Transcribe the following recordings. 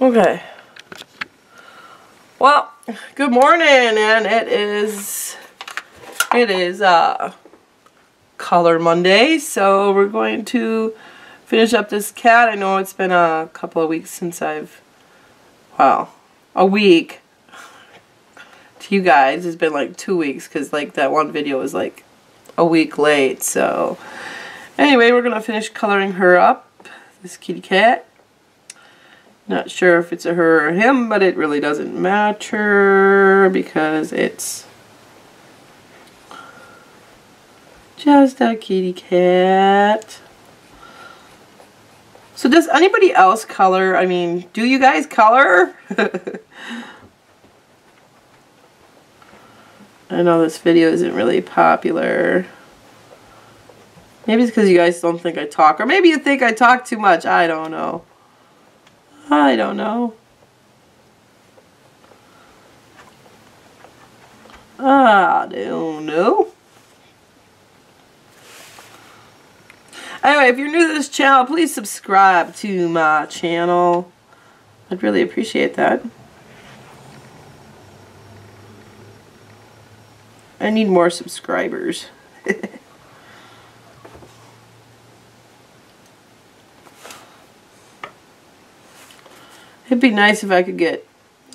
Okay. Well, good morning, and it is Color Monday, so we're going to finish up this cat. I know it's been a couple of weeks since well, a week. To you guys, it's been like 2 weeks, because like that one video was like a week late, so anyway, we're gonna finish coloring her up, this kitty cat. Not sure if it's a her or him, but it really doesn't matter because it's just a kitty cat. So does anybody else color? I mean, do you guys color? I know this video isn't really popular. Maybe it's because you guys don't think I talk, or maybe you think I talk too much. I don't know. I don't know. I don't know. Anyway, if you're new to this channel, please subscribe to my channel. I'd really appreciate that. I need more subscribers. It'd be nice if I could get,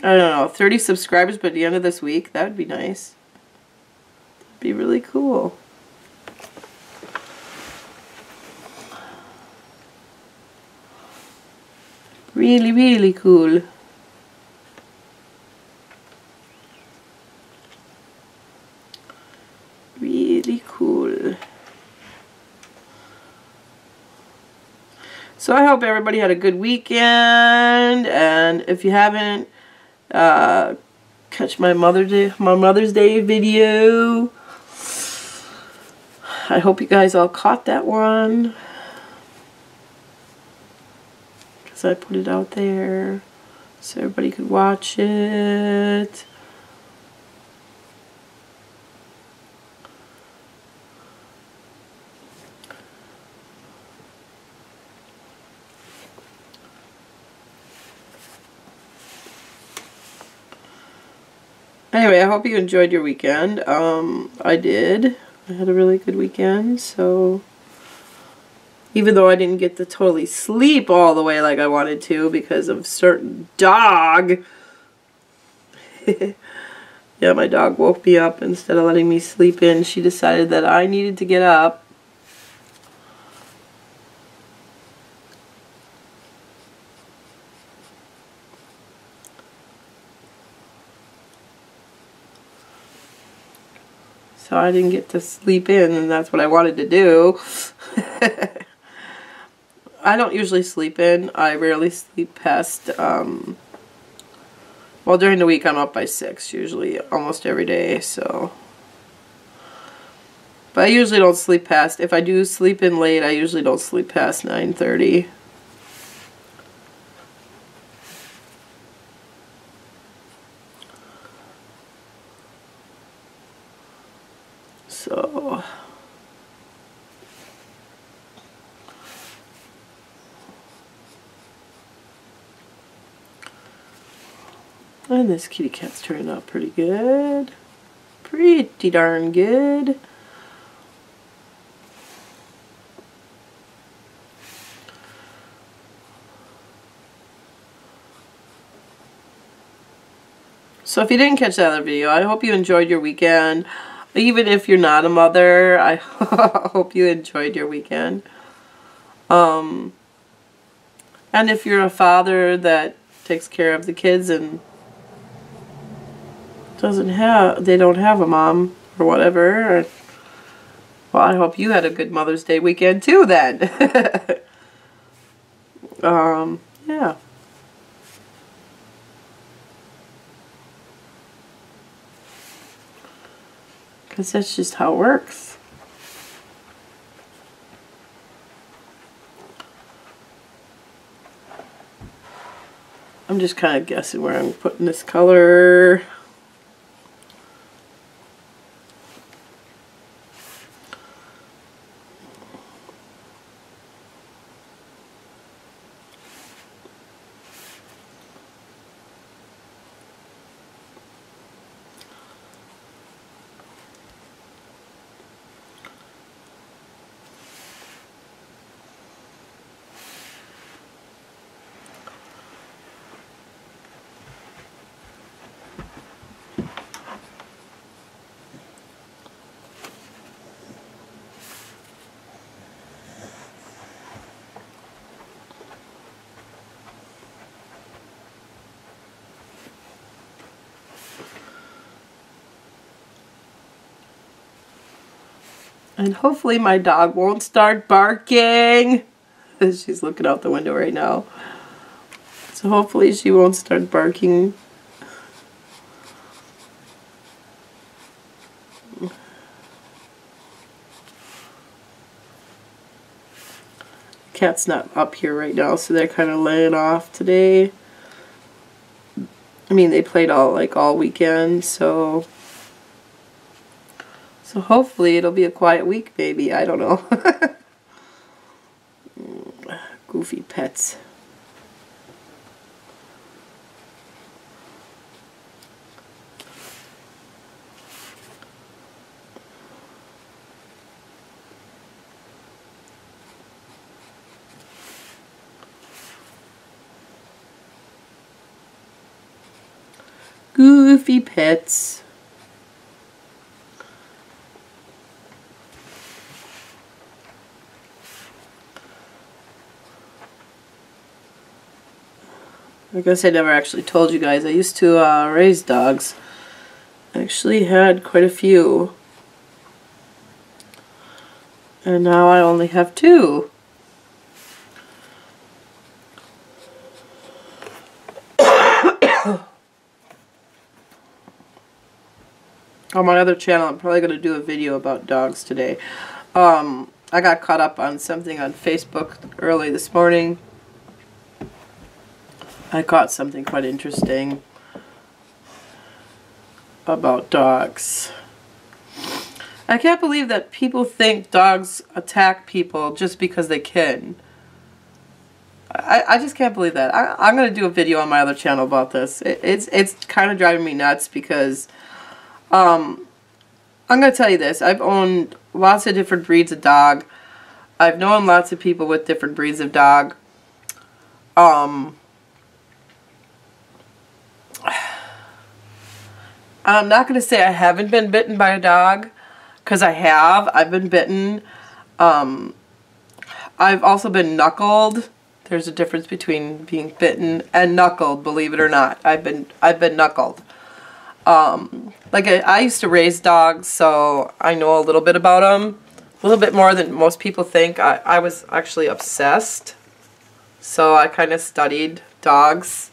I don't know, 30 subscribers by the end of this week. That would be nice. That'd be really cool. Really, really cool. Really cool. So I hope everybody had a good weekend, and if you haven't, catch my Mother's Day video. I hope you guys all caught that one, because I put it out there so everybody could watch it. Anyway, I hope you enjoyed your weekend. I did. I had a really good weekend, so even though I didn't get to totally sleep all the way like I wanted to because of certain dog. Yeah, my dog woke me up instead of letting me sleep in. She decided that I needed to get up. So I didn't get to sleep in, and that's what I wanted to do. I don't usually sleep in. I rarely sleep past, well, during the week I'm up by 6, usually, almost every day, so. But I usually don't sleep past, if I do sleep in late, I usually don't sleep past 9:30. So, and this kitty cat's turning out pretty good. Pretty darn good. So if you didn't catch that other video, I hope you enjoyed your weekend. Even if you're not a mother, I hope you enjoyed your weekend. And if you're a father that takes care of the kids and they don't have a mom or whatever, well, I hope you had a good Mother's Day weekend too then. Yeah. Because that's just how it works. I'm just kind of guessing where I'm putting this color. And hopefully my dog won't start barking. She's looking out the window right now. So hopefully she won't start barking. Cat's not up here right now, so they're kind of laying off today. I mean, they played all weekend, so hopefully it'll be a quiet week, maybe. I don't know. Goofy pets. Goofy pets. I guess I never actually told you guys. I used to raise dogs. I actually had quite a few. And now I only have 2. On my other channel, I'm probably going to do a video about dogs today. I got caught up on something on Facebook early this morning. I caught something quite interesting about dogs. I can't believe that people think dogs attack people just because they can. I just can't believe that. I'm going to do a video on my other channel about this. It's kind of driving me nuts because I'm going to tell you this. I've owned lots of different breeds of dog. I've known lots of people with different breeds of dog. I'm not going to say I haven't been bitten by a dog, because I have. I've been bitten. I've also been knuckled. There's a difference between being bitten and knuckled, believe it or not. I've been knuckled. Like I used to raise dogs, so I know a little bit about them. A little bit more than most people think. I was actually obsessed. So I kind of studied dogs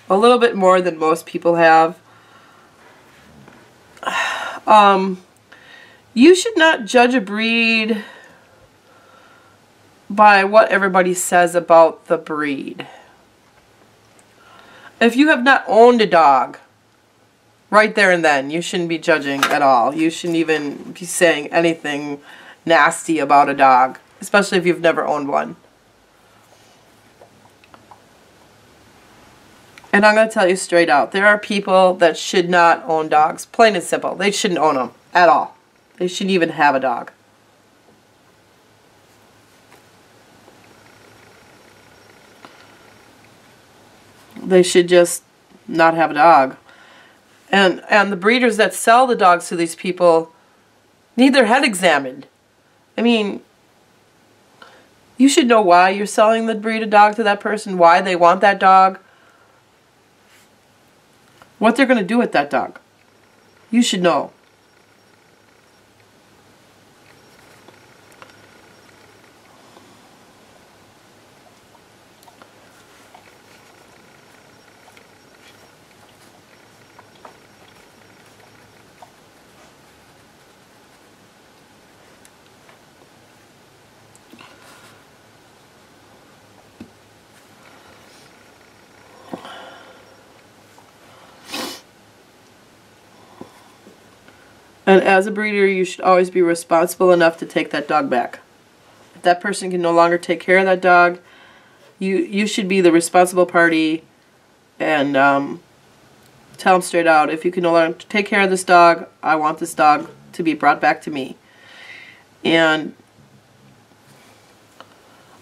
a little bit more than most people have. You should not judge a breed by what everybody says about the breed. If you have not owned a dog, right there and then, you shouldn't be judging at all. You shouldn't even be saying anything nasty about a dog, especially if you've never owned one. And I'm going to tell you straight out, there are people that should not own dogs. Plain and simple. They shouldn't own them at all. They shouldn't even have a dog. They should just not have a dog. And the breeders that sell the dogs to these people need their head examined. I mean, you should know why you're selling the breed of dog to that person, why they want that dog, what they're going to do with that dog. You should know. And as a breeder, you should always be responsible enough to take that dog back. If that person can no longer take care of that dog, you should be the responsible party and tell them straight out, if you can no longer take care of this dog, I want this dog to be brought back to me. And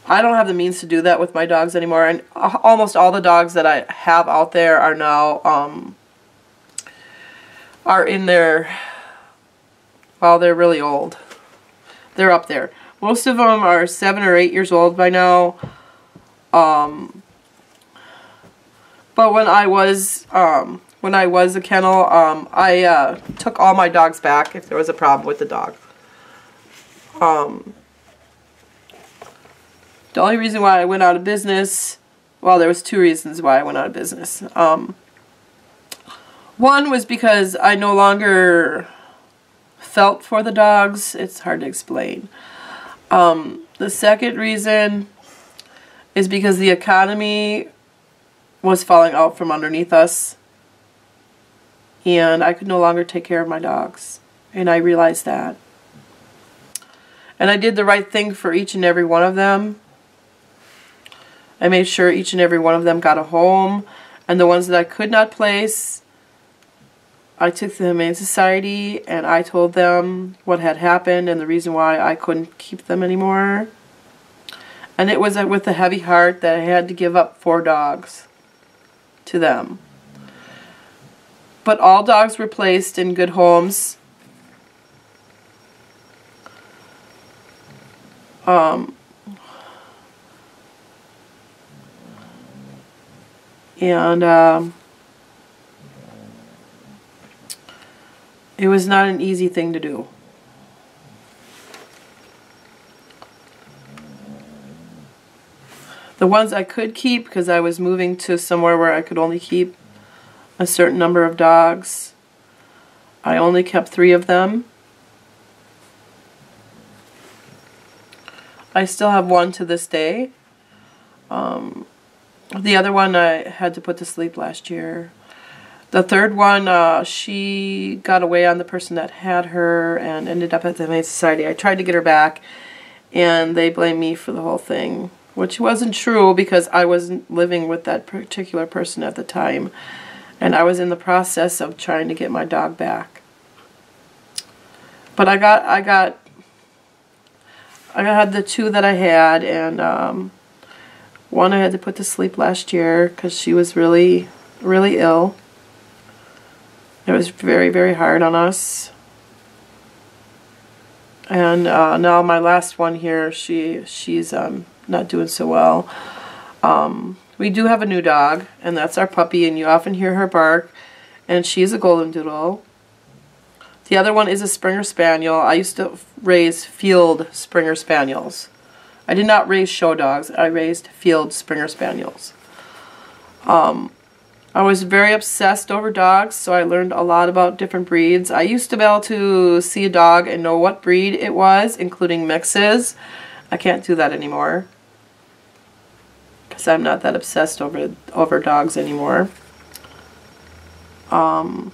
I don't have the means to do that with my dogs anymore. And almost all the dogs that I have out there are now are in their... Well, they're really old. They're up there. Most of them are 7 or 8 years old by now. But when I was a kennel, I took all my dogs back if there was a problem with the dog. The only reason why I went out of business, well, there was two reasons why I went out of business. One was because I no longer felt for the dogs. It's hard to explain. The second reason is because the economy was falling out from underneath us, and I could no longer take care of my dogs, and I realized that. And I did the right thing for each and every one of them. I made sure each and every one of them got a home, and the ones that I could not place, I took to the Humane Society and I told them what had happened and the reason why I couldn't keep them anymore. And it was with a heavy heart that I had to give up 4 dogs to them. But all dogs were placed in good homes. It was not an easy thing to do. The ones I could keep, because I was moving to somewhere where I could only keep a certain number of dogs, I only kept 3 of them. I still have 1 to this day. The other one I had to put to sleep last year. The third one, she got away on the person that had her and ended up at the Humane Society. I tried to get her back, and they blamed me for the whole thing, which wasn't true because I wasn't living with that particular person at the time, and I was in the process of trying to get my dog back. But I had the 2 that I had, and one I had to put to sleep last year because she was really, really ill. It was very, very hard on us. And now my last one here, she's not doing so well. We do have a new dog, and that's our puppy, and you often hear her bark, and she's a golden doodle. The other one is a Springer Spaniel. I used to raise field Springer Spaniels. I did not raise show dogs. I raised field Springer Spaniels. I was very obsessed over dogs, so I learned a lot about different breeds. I used to be able to see a dog and know what breed it was, including mixes. I can't do that anymore because I'm not that obsessed over dogs anymore. But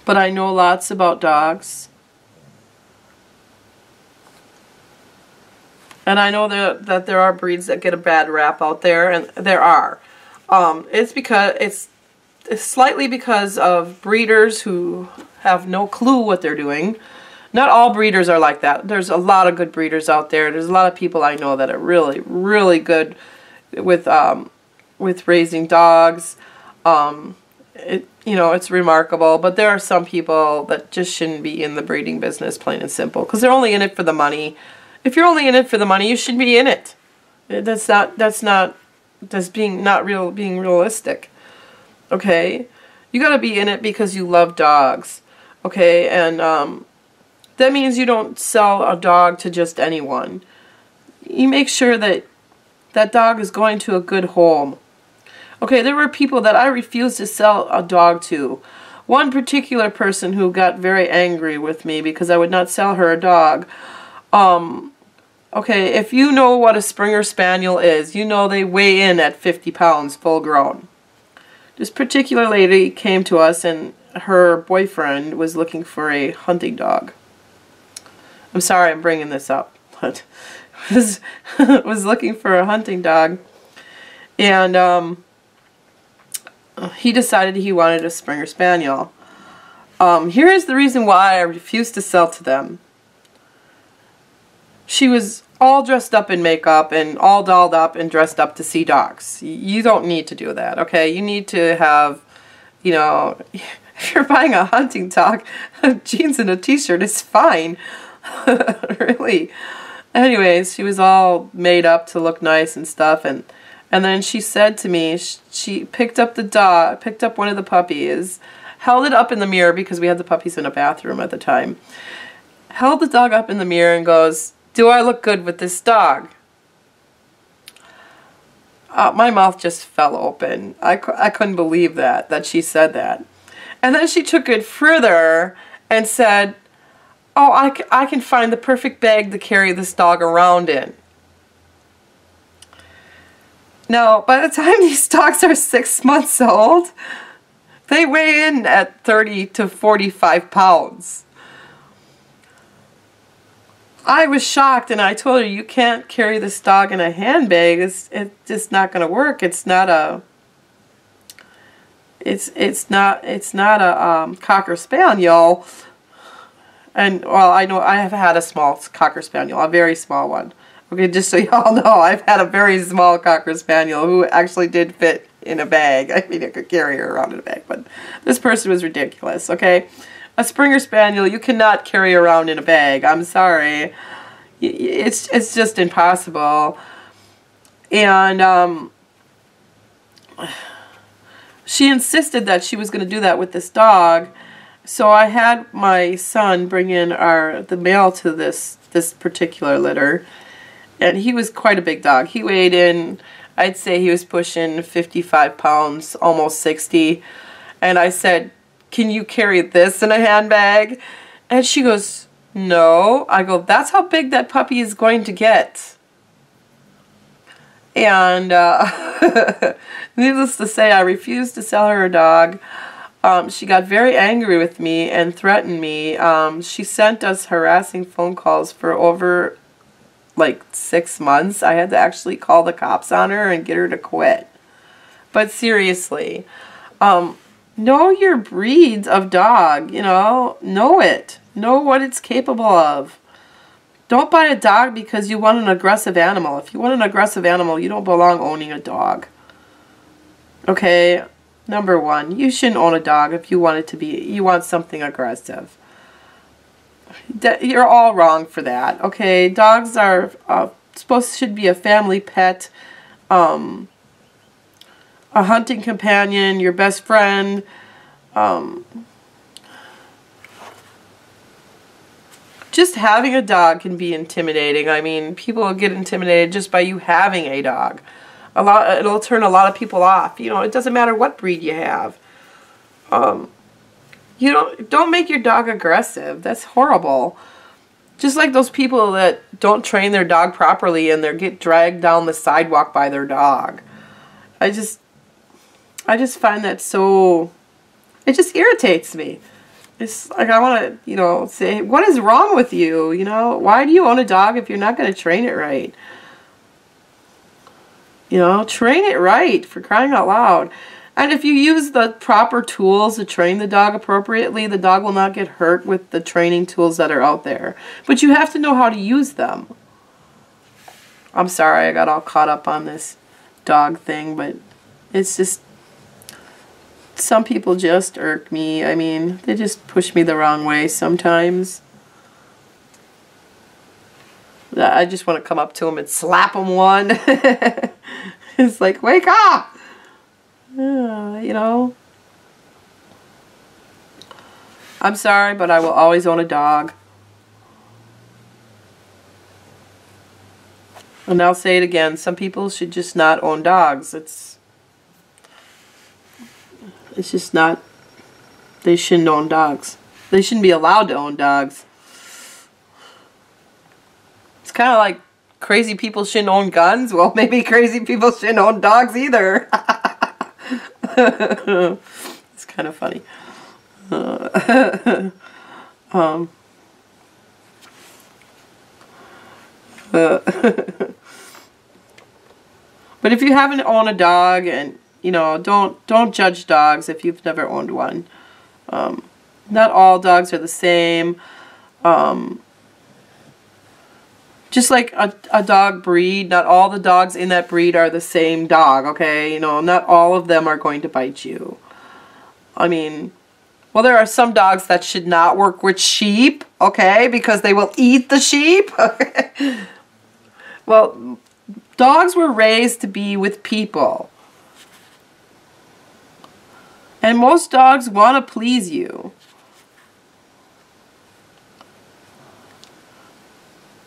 I know lots about dogs. And I know that there are breeds that get a bad rap out there, and there are. It's slightly because of breeders who have no clue what they're doing. Not all breeders are like that. There's a lot of good breeders out there. There's a lot of people I know that are really, really good with raising dogs. It's remarkable. But there are some people that just shouldn't be in the breeding business, plain and simple, because they're only in it for the money. If you're only in it for the money, you should be in it. That's being realistic. Okay? You got to be in it because you love dogs. Okay? And that means you don't sell a dog to just anyone. You make sure that that dog is going to a good home. Okay, there were people that I refused to sell a dog to. One particular person who got very angry with me because I would not sell her a dog. Okay, if you know what a Springer Spaniel is, you know they weigh in at 50 pounds full grown. This particular lady came to us and her boyfriend was looking for a hunting dog. I'm sorry I'm bringing this up, but was looking for a hunting dog. And he decided he wanted a Springer Spaniel. Here is the reason why I refused to sell to them. She was all dressed up in makeup and all dolled up and dressed up to see dogs. You don't need to do that, okay? You need to have, if you're buying a hunting dog, jeans and a t-shirt is fine. Really. Anyways, she was all made up to look nice and stuff, and then she said to me, she picked up one of the puppies, held it up in the mirror because we had the puppies in a bathroom at the time. Held the dog up in the mirror and goes, "Do I look good with this dog?" My mouth just fell open. I couldn't believe that she said that. And then she took it further and said, "Oh, I can find the perfect bag to carry this dog around in." Now, by the time these dogs are 6 months old, they weigh in at 30 to 45 pounds. I was shocked, and I told her, "You can't carry this dog in a handbag. It's just not going to work. It's not a Cocker Spaniel." And well, I know I have had a small Cocker Spaniel, a very small one. Okay, just so y'all know, I've had a very small Cocker Spaniel who actually did fit in a bag. I mean, I could carry her around in a bag, but this person was ridiculous, okay? A Springer Spaniel, you cannot carry around in a bag. I'm sorry. It's just impossible. And she insisted that she was going to do that with this dog. So I had my son bring in the mail to this particular litter. And he was quite a big dog. He weighed in, I'd say he was pushing 55 pounds, almost 60. And I said, "Can you carry this in a handbag?" And she goes, "No." I go, "That's how big that puppy is going to get." And needless to say, I refused to sell her a dog. She got very angry with me and threatened me. She sent us harassing phone calls for over like 6 months. I had to actually call the cops on her and get her to quit. But seriously, know your breeds of dog, you know. Know it. Know what it's capable of. Don't buy a dog because you want an aggressive animal. If you want an aggressive animal, you don't belong owning a dog. Okay? Number one, you shouldn't own a dog if you want it to be, you want something aggressive. You're all wrong for that, okay? Dogs are should be a family pet, a hunting companion, your best friend. Just having a dog can be intimidating. I mean, people get intimidated just by you having a dog. It'll turn a lot of people off. You know, it doesn't matter what breed you have. You don't make your dog aggressive. That's horrible. Just like those people that don't train their dog properly and they get dragged down the sidewalk by their dog. I just find that so, it just irritates me. It's like I want to, you know, say, what is wrong with you? You know, why do you own a dog if you're not going to train it right? You know, train it right, for crying out loud. And if you use the proper tools to train the dog appropriately, the dog will not get hurt with the training tools that are out there. But you have to know how to use them. I'm sorry I got all caught up on this dog thing, but it's just, some people just irk me. I mean, they just push me the wrong way sometimes. I just want to come up to them and slap them one. It's like, wake up! You know. I'm sorry, but I will always own a dog. And I'll say it again, some people should just not own dogs. It's just not, they shouldn't own dogs. They shouldn't be allowed to own dogs. It's kind of like crazy people shouldn't own guns. Well, maybe crazy people shouldn't own dogs either. It's kind of funny. But if you haven't owned a dog, and you know, don't judge dogs if you've never owned one. Not all dogs are the same. Just like a dog breed, not all the dogs in that breed are the same dog, okay? You know, not all of them are going to bite you. I mean, well, there are some dogs that should not work with sheep, okay? Because they will eat the sheep. Well, dogs were raised to be with people. And most dogs want to please you.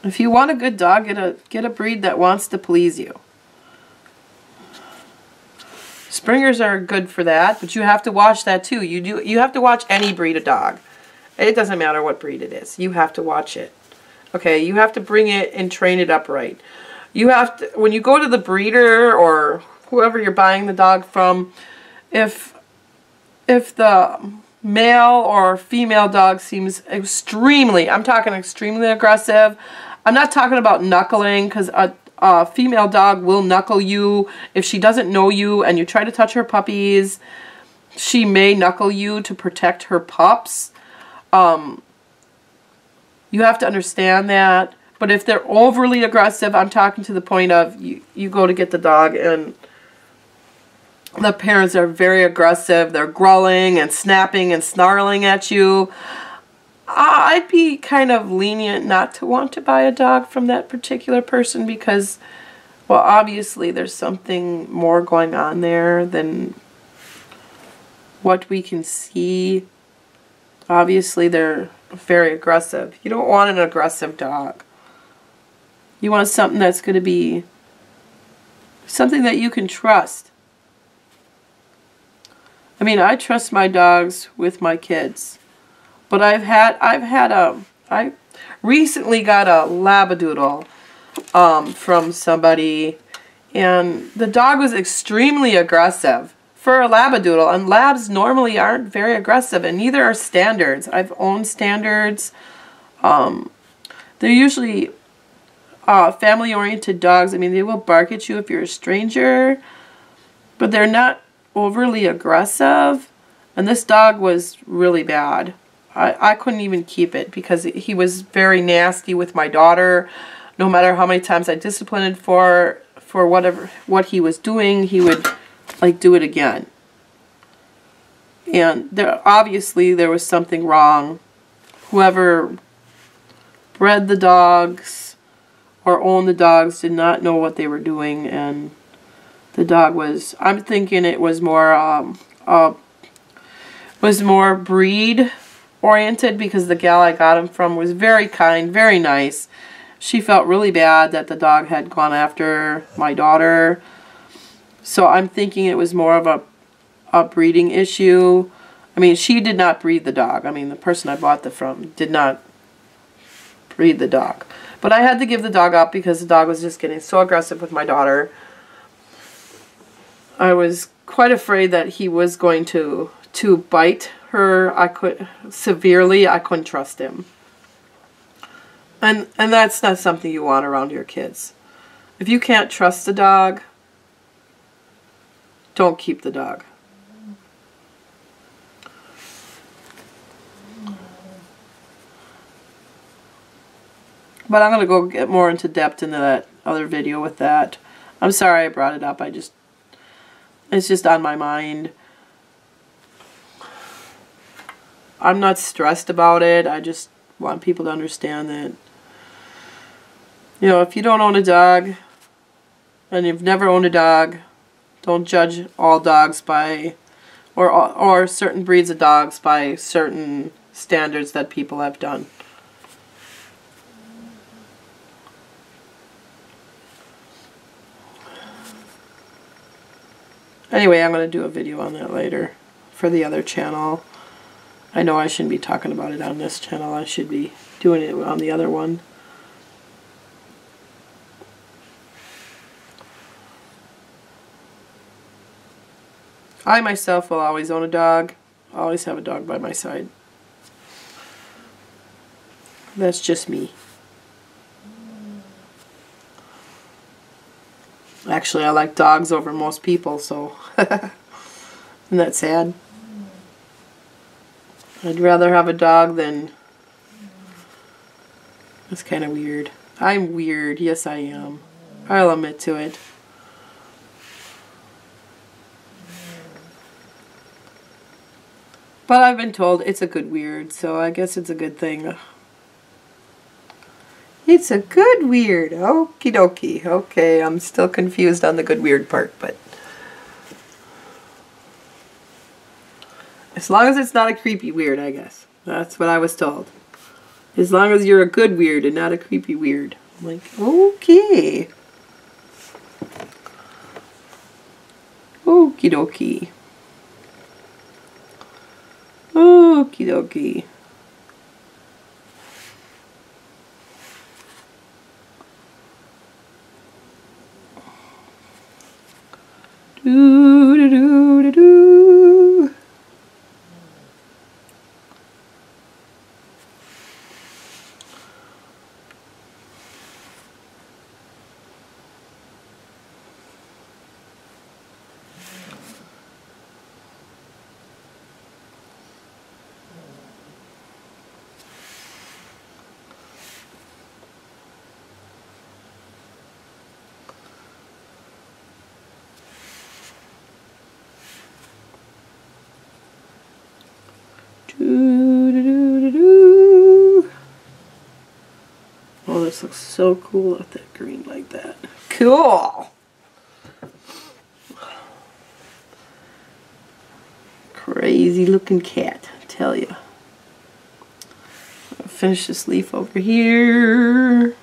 If you want a good dog, get a breed that wants to please you. Springers are good for that, but you have to watch that too. You have to watch any breed of dog. It doesn't matter what breed it is. You have to watch it. Okay, you have to bring it and train it up right. You have to, when you go to the breeder or whoever you're buying the dog from, if the male or female dog seems extremely, I'm talking extremely aggressive. I'm not talking about knuckling, because a female dog will knuckle you. If she doesn't know you and you try to touch her puppies, she may knuckle you to protect her pups. You have to understand that. But if they're overly aggressive, I'm talking to the point of you go to get the dog and the parents are very aggressive. They're growling and snapping and snarling at you. I'd be kind of lenient not to want to buy a dog from that particular person because, well, obviously there's something more going on there than what we can see. Obviously they're very aggressive. You don't want an aggressive dog. You want something that's going to be something that you can trust. I mean, I trust my dogs with my kids. But I recently got a Labradoodle from somebody, and the dog was extremely aggressive for a Labradoodle, and Labs normally aren't very aggressive, and neither are Standards. I've owned Standards. They're usually family-oriented dogs. I mean, they will bark at you if you're a stranger, but they're not overly aggressive, and this dog was really bad. I couldn't even keep it because he was very nasty with my daughter. No matter how many times I disciplined for what he was doing, he would like do it again. And obviously there was something wrong. Whoever bred the dogs or owned the dogs did not know what they were doing, and the dog was, I'm thinking it was more breed oriented, because the gal I got him from was very kind, very nice. She felt really bad that the dog had gone after my daughter. So I'm thinking it was more of a breeding issue. I mean, she did not breed the dog. I mean, the person I bought it from did not breed the dog. But I had to give the dog up because the dog was just getting so aggressive with my daughter. I was quite afraid that he was going to bite her. Severely. I couldn't trust him. And that's not something you want around your kids. If you can't trust the dog, don't keep the dog. But I'm going to go get more into depth into that other video with that. I'm sorry I brought it up. It's just on my mind. I'm not stressed about it. I just want people to understand that, you know, if you don't own a dog and you've never owned a dog, don't judge all dogs by, or certain breeds of dogs by certain standards that people have done. Anyway, I'm going to do a video on that later for the other channel. I know I shouldn't be talking about it on this channel. I should be doing it on the other one. I myself will always own a dog. I'll always have a dog by my side. That's just me. Actually, I like dogs over most people, so isn't that sad? I'd rather have a dog than... That's kind of weird. I'm weird. Yes, I am. I'll admit to it. But I've been told it's a good weird, so I guess it's a good thing. It's a good weird. Okie dokie. Okay, I'm still confused on the good weird part, but... As long as it's not a creepy weird, I guess. That's what I was told. As long as you're a good weird and not a creepy weird. I'm like, okay. Okie dokie. Okie dokie. Do do do do do. Oh, this looks so cool with that green like that. Cool! Crazy looking cat, I tell you. I'll finish this leaf over here.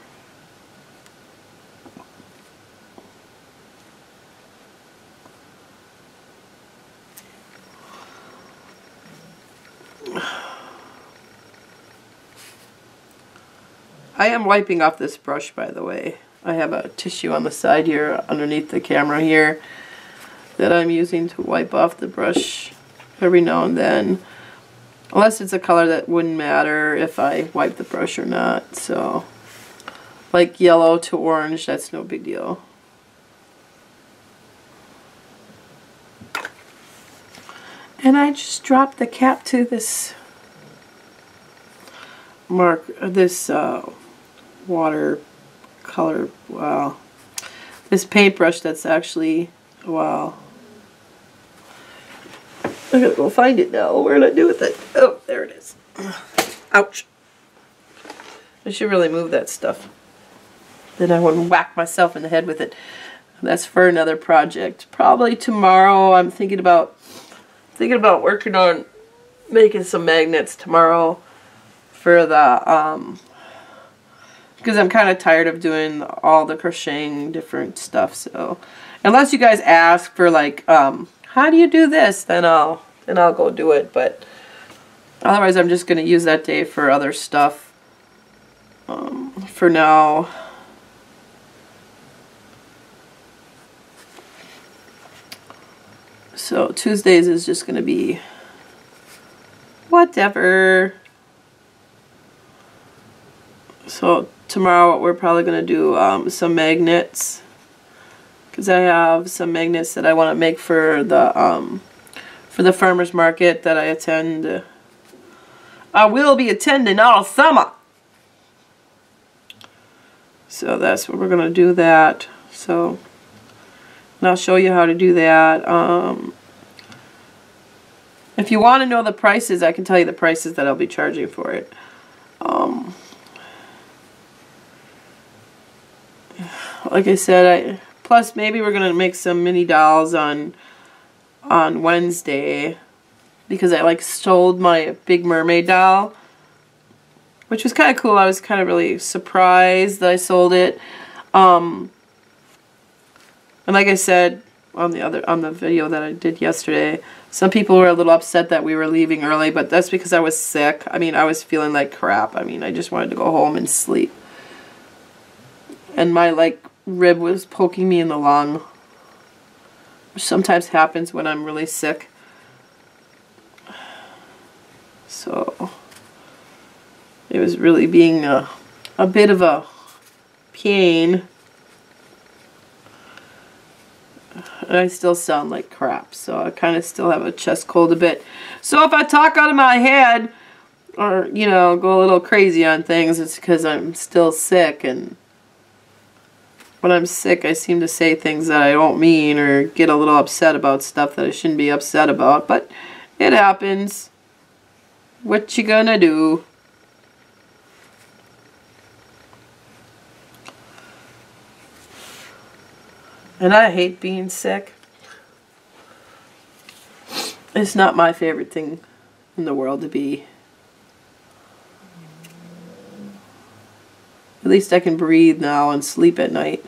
I am wiping off this brush, by the way. I have a tissue on the side here, underneath the camera here, that I'm using to wipe off the brush every now and then. Unless it's a color that wouldn't matter if I wipe the brush or not. So, like yellow to orange, that's no big deal. And I just dropped the cap to this water color, wow, this paintbrush that's actually, wow, I gotta go find it now. Where did I do with it? Oh, there it is. Ouch. I should really move that stuff. Then I wouldn't whack myself in the head with it. That's for another project. Probably tomorrow. I'm thinking about working on making some magnets tomorrow for the because I'm kind of tired of doing all the crocheting different stuff. So unless you guys ask for like how do you do this, then I'll go do it. But otherwise I'm just going to use that day for other stuff for now. So Tuesdays is just going to be whatever. So tomorrow we're probably going to do some magnets, because I have some magnets that I want to make for the farmers market that I attend. I will be attending all summer. So that's what we're going to do that. So, and I'll show you how to do that. If you want to know the prices, I can tell you the prices that I'll be charging for it. Like I said, plus maybe we're going to make some mini dolls on Wednesday, because I like sold my Big Mermaid doll, which was kind of cool. I was kind of really surprised that I sold it. And like I said on the video that I did yesterday, some people were a little upset that we were leaving early, but that's because I was sick. I mean, I was feeling like crap. I mean, I just wanted to go home and sleep. And my rib was poking me in the lung, which sometimes happens when I'm really sick. So it was really being a bit of a pain. And I still sound like crap, so I kind of still have a chest cold a bit. So if I talk out of my head, or, you know, go a little crazy on things, it's because I'm still sick. And when I'm sick, I seem to say things that I don't mean, or get a little upset about stuff that I shouldn't be upset about. But it happens. What you gonna do? And I hate being sick. It's not my favorite thing in the world to be. At least I can breathe now and sleep at night.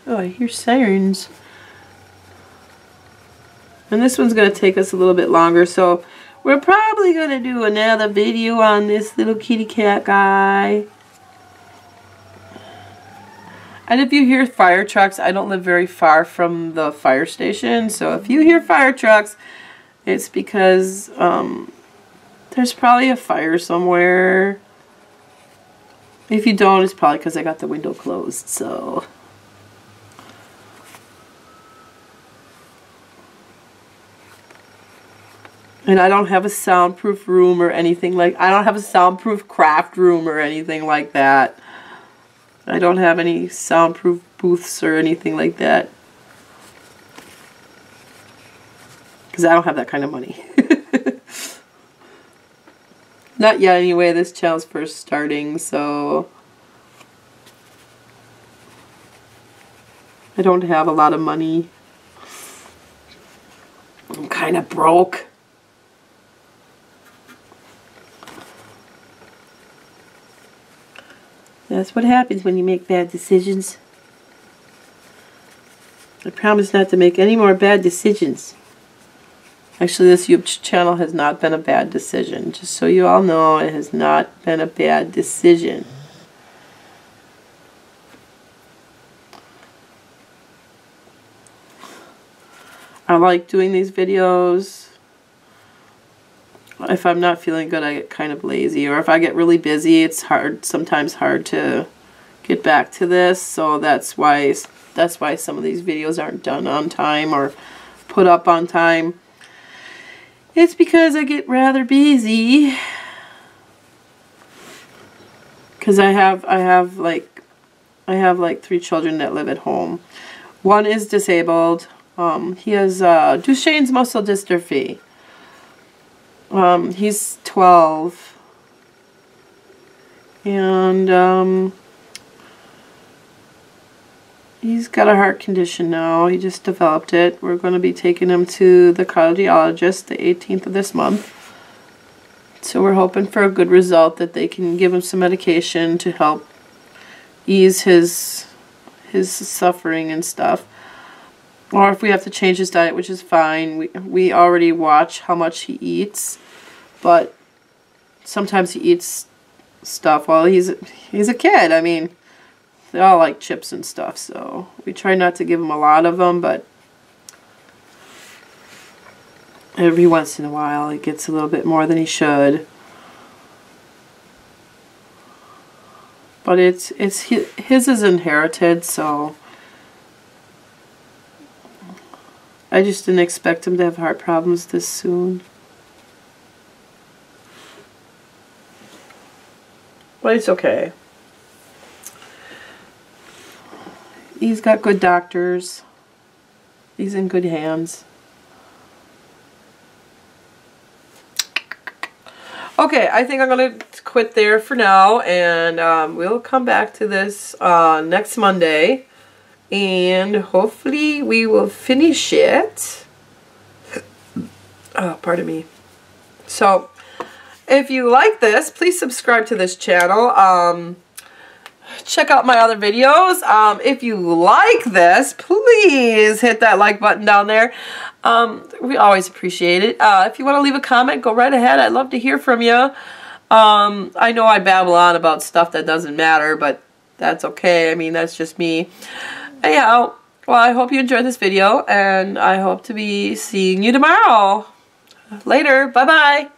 Oh, I hear sirens. And this one's going to take us a little bit longer, so we're probably going to do another video on this little kitty cat guy. And if you hear fire trucks, I don't live very far from the fire station, so if you hear fire trucks, it's because there's probably a fire somewhere. If you don't, it's probably because I got the window closed, so... And I don't have a soundproof room or anything like... I don't have a soundproof craft room or anything like that. I don't have any soundproof booths or anything like that. Because I don't have that kind of money. Not yet anyway, this channel's first starting, so... I don't have a lot of money. I'm kind of broke. That's what happens when you make bad decisions. I promise not to make any more bad decisions. Actually, this YouTube channel has not been a bad decision. Just so you all know, it has not been a bad decision. I like doing these videos. If I'm not feeling good, I get kind of lazy. Or if I get really busy, it's sometimes hard to get back to this. So that's why some of these videos aren't done on time or put up on time. It's because I get rather busy. Because I have like 3 children that live at home. One is disabled. He has Duchenne's muscle dystrophy. He's 12, and he's got a heart condition now. He just developed it. We're going to be taking him to the cardiologist the 18th of this month. So we're hoping for a good result, that they can give him some medication to help ease his suffering and stuff. Or if we have to change his diet, which is fine. We already watch how much he eats, but sometimes he eats stuff. Well, he's a kid. I mean, they all like chips and stuff, so we try not to give him a lot of them, but every once in a while he gets a little bit more than he should. But his is inherited, so... I just didn't expect him to have heart problems this soon. But it's okay. He's got good doctors. He's in good hands. Okay, I think I'm going to quit there for now, and we'll come back to this next Monday. And hopefully we will finish it. Oh, pardon me. So, if you like this, please subscribe to this channel. Check out my other videos. If you like this, please hit that like button down there. We always appreciate it. If you want to leave a comment, go right ahead. I'd love to hear from you. I know I babble on about stuff that doesn't matter, but that's okay. I mean, that's just me. Anyhow, well, I hope you enjoyed this video, and I hope to be seeing you tomorrow. Later. Bye-bye.